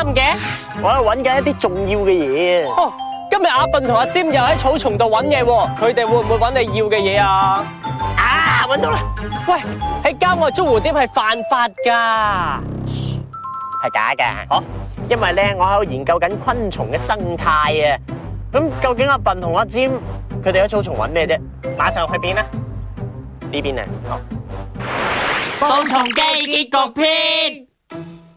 啱嘅？我喺度揾緊一啲重要嘅嘢啊！哦，今日阿笨同阿尖又喺草叢度揾嘢喎，佢哋會唔會揾你要嘅嘢啊？啊，揾到啦！喂，喺郊外捉蝴蝶係犯法㗎。係假嘅，因為咧我喺度研究緊昆蟲嘅生態啊。咁究竟阿笨同阿尖佢哋喺草叢揾咩啫？馬上去邊啊？呢邊啊！捕蟲記結局篇。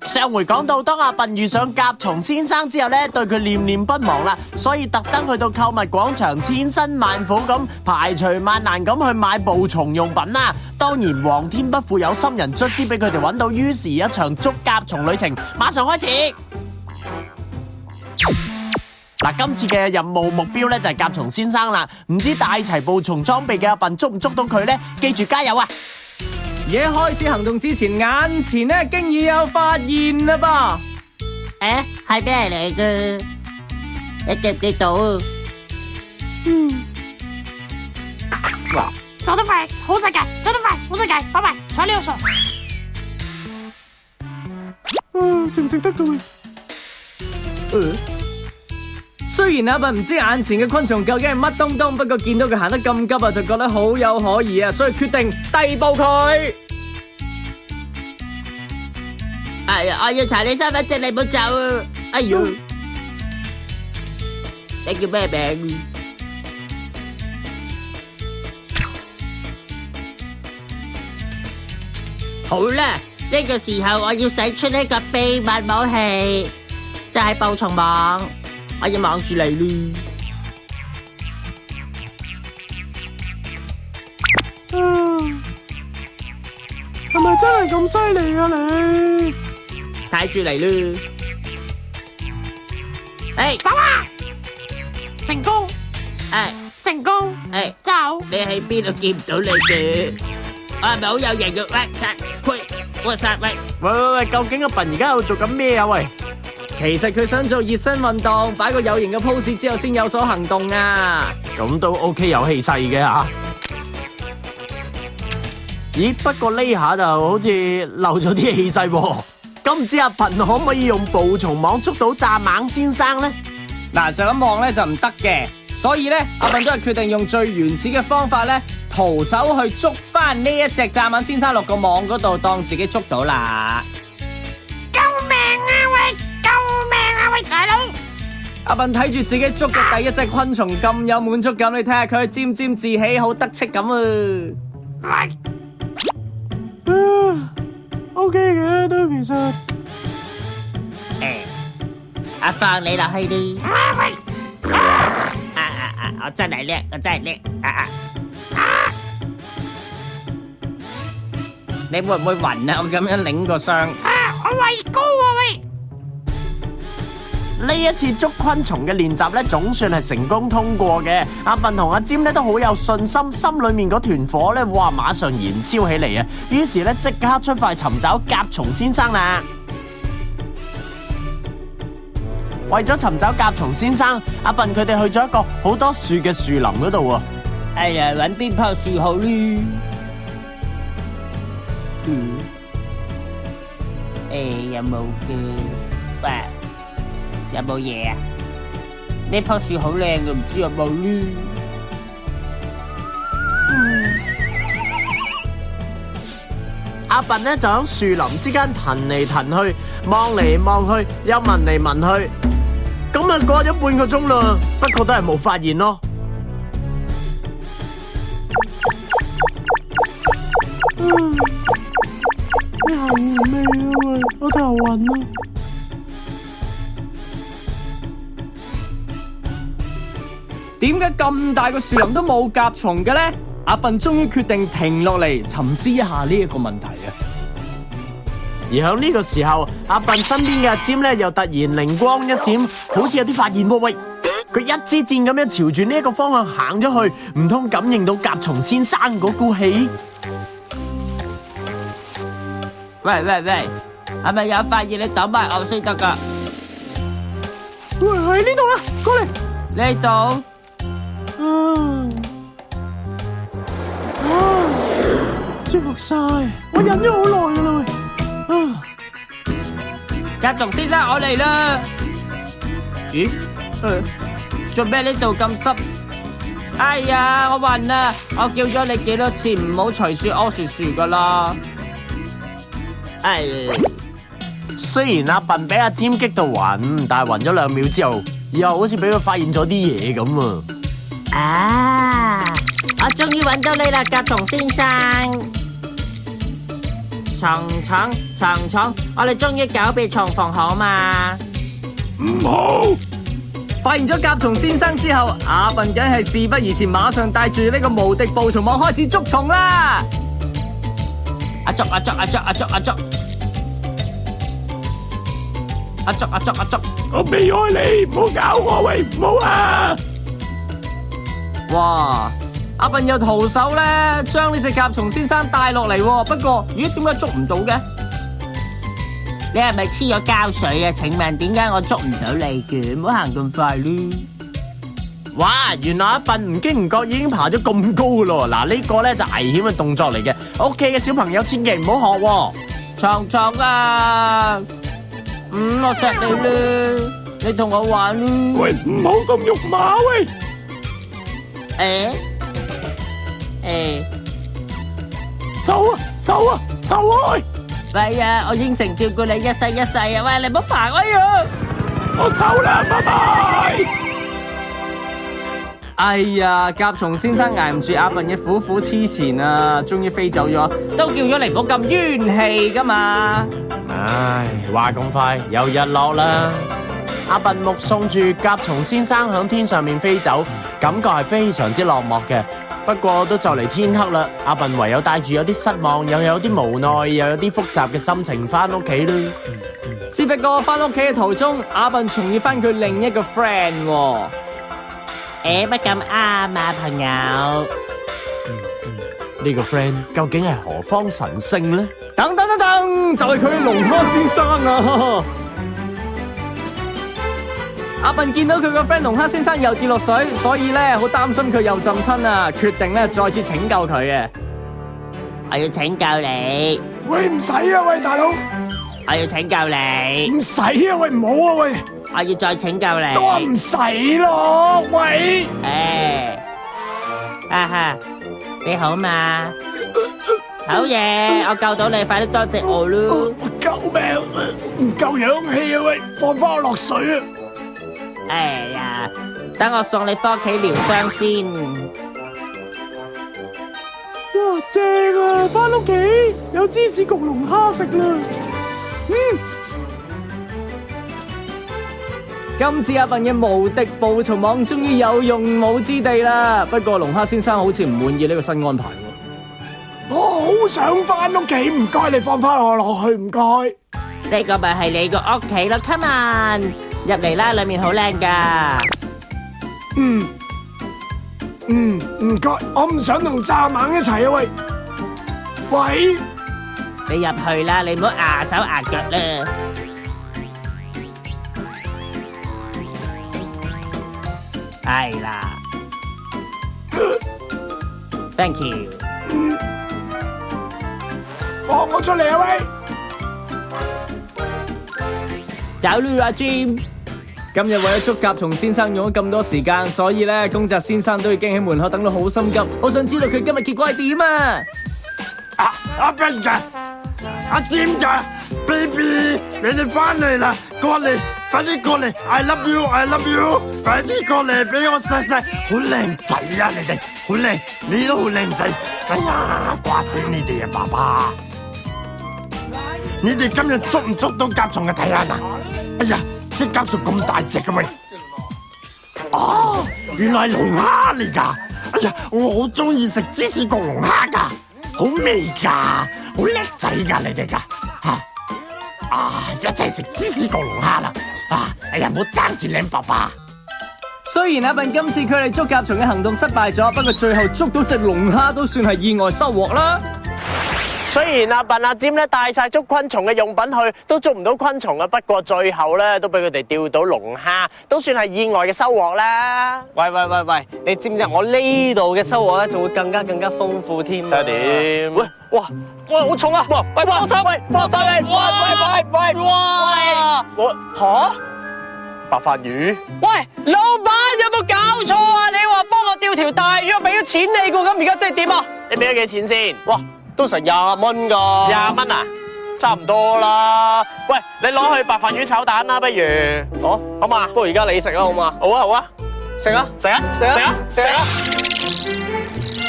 上回講到，當阿笨遇上甲蟲先生之後咧，對佢念念不忘啦，所以特登去到購物廣場，千辛萬苦咁排除萬難咁去買捕蟲用品啦。當然，皇天不負有心人，卒之俾佢哋揾到，於是一場捉甲蟲旅程馬上開始。嗱，今次嘅任務目標咧就係甲蟲先生啦，唔知帶齊捕蟲裝備嘅阿笨捉唔捉到佢呢？記住加油啊！嘢開始行動之前，眼前咧經已有發現啦噃。係咩嚟嘅？你記唔記到？走得快，好世界；走得快，好世界。拜拜，坐呢度上。食唔食得㗎？雖然阿笨唔知眼前嘅昆蟲究竟係乜東東，不過見到佢行得咁急啊，就覺得好有可疑啊，所以決定逮捕佢。我要查你身份證，你唔好走啊！哎喲，你叫咩名？好啦，呢個時候我要使出呢個秘密武器，就係捕蟲網。我要望住你啦。係咪真係咁犀利啊你？睇住嚟啦！走啊！成功，成功，走。你喺邊度見唔到你嘅？我係咪好有型嘅？喂，究竟阿笨而家喺度做緊咩啊？喂！其實佢想做熱身運動，擺個有型嘅 pose 之後先有所行動啊！咁都 OK， 有氣勢嘅吓。咦？不過呢下就好似漏咗啲氣勢喎。咁唔知阿笨可唔可以用捕蟲網捉到蚱蜢先生呢？嗱，就咁望咧就唔得嘅，所以咧阿笨都係決定用最原始嘅方法咧，徒手去捉翻呢一隻蚱蜢先生落個網嗰度，當自己捉到啦。救命啊喂！救命啊喂，大佬！阿笨睇住自己捉嘅第一隻昆蟲咁有滿足感，你睇下佢沾沾自喜，好得戚咁啊！OK 嘅都其實，我放你落去啲。喂！我真係叻，我真係叻。你會唔會暈啊？我咁樣擰個箱。我畏高啊喂！呢一次捉昆蟲嘅練習咧，總算係成功通過嘅。阿笨同阿尖咧都好有信心，心裏面嗰團火咧，哇，馬上燃燒起嚟啊！於是咧，即刻出發尋找甲蟲先生啦。為咗尋找甲蟲先生，阿笨佢哋去咗一個好多樹嘅樹林嗰度啊。哎呀，搵邊棵樹好呢？有冇嘅？喂！有冇嘢啊？呢棵樹好靚嘅，唔知有冇呢？阿笨呢就喺樹林之間騰嚟騰去，望嚟望去，又聞嚟聞去，咁啊過咗半個鐘啦，不過都係冇發現咯。你行完未啊喂？我頭暈啊！點解咁大個樹林都冇甲蟲嘅呢？阿笨終於決定停落嚟沉思一下呢一個問題啊！而喺呢個時候，阿笨身邊嘅阿尖咧又突然靈光一閃，好似有啲發現喎。喂，佢一支箭咁樣朝住呢一個方向行咗去，唔通感應到甲蟲先生嗰股氣？喂，係咪有發現你等埋我先得噶？喂，喺呢度啦，過嚟呢度。舒服晒，我忍咗好耐噶啦喂。甲蟲先生，我嚟啦！咦？做咩呢度咁濕？哎呀，我暈啦！我叫咗你幾多次唔好隨處屙樹樹噶啦！哎，雖然阿笨俾阿尖激到暈，但係暈咗2秒之後，又好似俾佢發現咗啲嘢咁啊！啊！我終於揾到你啦，甲蟲先生！蟲，我哋終於久別重逢好嘛？唔好！發現咗甲蟲先生之後，阿笨梗係事不宜遲，馬上帶住呢個無敵捕蟲網開始捉蟲啦！捉！我未愛你，唔好搞我喂，唔好啊！哇！阿笨又徒手咧，將呢隻甲蟲先生帶落嚟。不過，咦？點解捉唔到嘅？你係咪黐咗膠水啊？請問點解我捉唔到你嘅？唔好行咁快啦！哇！原來阿笨唔經唔覺已經爬咗咁高咯。嗱，呢個咧就危險嘅動作嚟嘅，屋企嘅小朋友千祈唔好學喎。蟲啊！我錫你啦，你同我玩啦。喂，唔好咁肉麻喂！走啊！喂啊！我應承照顧你一世一世啊！喂，你唔好爬我呀！我走啦，拜拜！哎呀，甲蟲先生捱唔住阿笨嘅苦苦痴纏啊，終於飛走咗，都叫咗你唔好咁冤氣噶嘛！唉，話咁快又日落啦。阿笨目送住甲蟲先生響天上面飛走，感覺係非常之落寞嘅。不過都就嚟天黑啦，阿笨唯有帶住有啲失望，又有啲無奈，又有啲複雜嘅心情翻屋企啦。只不過翻屋企嘅途中，阿笨重遇翻佢另一個 friend。乜咁啱啊，朋友？呢個 friend 究竟係何方神聖呢？等，就係佢龍蝦先生啊！阿笨見到佢個 friend 龍蝦先生又跌落水，所以咧好擔心佢又浸親啊，決定咧再次拯救佢嘅。我要拯救你！喂，唔使啊喂，大佬！我要拯救你！唔使啊喂，唔好啊喂！我要再拯救你！都話唔使咯，喂！你好嘛？好嘢，我救到你，快啲多謝我咯！救命！唔夠氧氣啊喂，放翻我落水啊！哎呀，等我送你翻屋企療傷先。哇，正啊！翻屋企有芝士焗龍蝦食啦。今次阿笨嘅無敵捕蟲網終於有用武之地啦。不過龍蝦先生好似唔滿意呢個新安排喎。我好想翻屋企，唔該你放翻我落去，唔該。呢個咪係你個屋企咯 ，Come on，入嚟啦，裏面好靚噶。唔該，我唔想同蚱蜢一齊啊喂。喂，你入去啦，你唔好牙手牙腳啦。係啦 ，Thank you。放我出嚟啊喂！走啦，阿 Jim。今日為咗捉甲蟲先生用咗咁多時間，所以咧公澤先生都已經喺門口等到好心急，好想知道佢今日結果係點啊！阿斌噶，阿尖噶 ，baby， 你哋翻嚟啦，過嚟，快啲過嚟 ，I love you，I love you， 快啲過嚟俾我錫錫，好靚仔啊你哋，好靚，你都好靚仔，哎呀，掛死你哋啊爸爸！你哋今日捉唔捉到甲蟲嘅睇下嗱？哎呀，隻甲蟲咁大隻嘅喂！哦，原來係龍蝦嚟噶！哎呀，我好中意食芝士焗龍蝦噶，好味噶，好叻仔噶你哋噶一齊食芝士焗龍蝦啦！哎呀，唔好爭住靚爸爸。雖然阿笨今次佢哋捉甲蟲嘅行動失敗咗，不過最後捉到隻龍蝦都算係意外收穫啦。雖然阿笨阿尖咧帶晒捉昆蟲嘅用品去，都捉唔到昆蟲啊。不過最後咧都俾佢哋釣到龍蝦，都算係意外嘅收穫啦。喂，你知唔知我呢度嘅收穫咧，就會更加豐富添。睇下點？喂，哇，好重啊！喂，幫手，幫手你！喂，我吓？白飯魚。喂，老闆有冇搞錯啊？你話幫我釣條大魚，我俾咗錢你噶，咁而家即係點啊？你俾咗幾錢先？哇，都成20蚊噶。20蚊啊？差唔多啦。喂，你攞去白飯魚炒蛋啦，不如。好嘛？不過而家你食啦，好嘛？好啊，食啊！食啊！食啊！食啊！